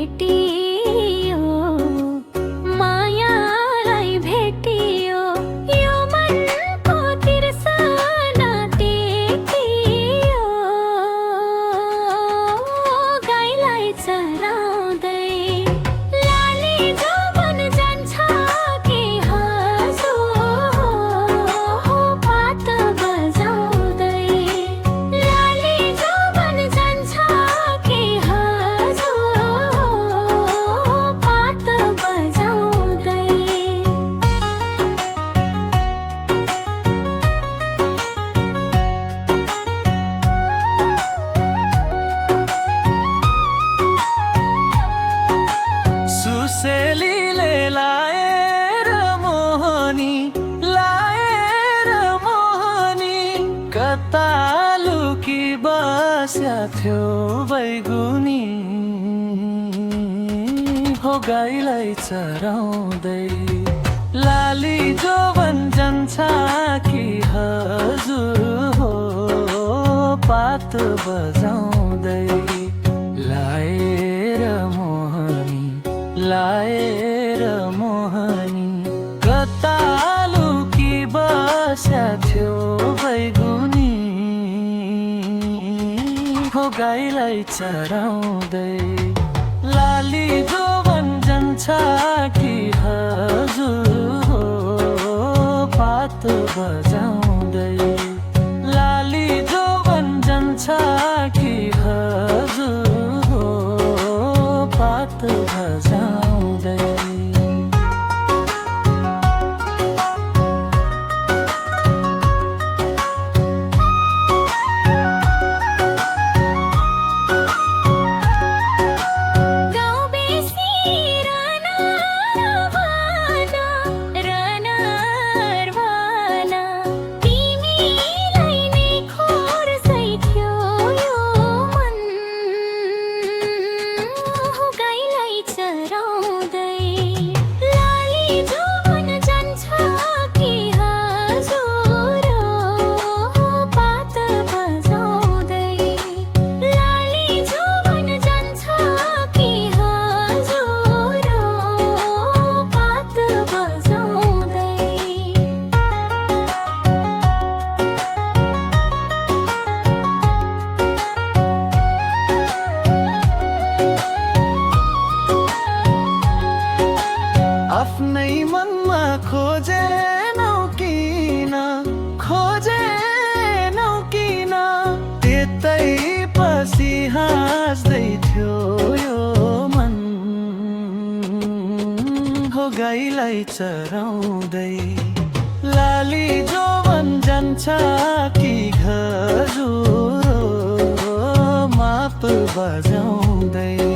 भेटियो मायालाई भेटियो यो मनको तिर्सना टेकियो गाईलाई चराउँदै लाली जोवन जान्छ कि हजुर पात बजाउँदै लाली जोवन जान्छ कि हजुर पात बजाउँदै सुसेलीले लाएर मोहनी कता लुकी बस्या थियो बैगुनी हो गाईलाई चराउँदै लाली जोवन जान्छ कि हजुर हो पात बजाउँदै लाएर मोहनी कता लुकी बस्या थियो बैगुनी हो गाईलाई चराउँदै लाली जोवन जान्छ कि हजुर हो पात बजाउँदै लाली जोवन जान्छ कि हजुर हो पात बजाउँदै गाउँ बेसी रनार भना तिमीलाई नै खोर्दै थियो यो मन हो गाईलाई चराउँदै लाली जोवन जान्छ कि हजुर पात बजाउँदै लाली जोवन जान्छ कि हजुर पात बजाउँदै आफ्नै मनमा खोजेनौ किन त्यतै पछि हाँस्दै थियो यो मन हो गाईलाई चराउँदै लाली जोवन जान्छ कि हजुर माप बजाउँदै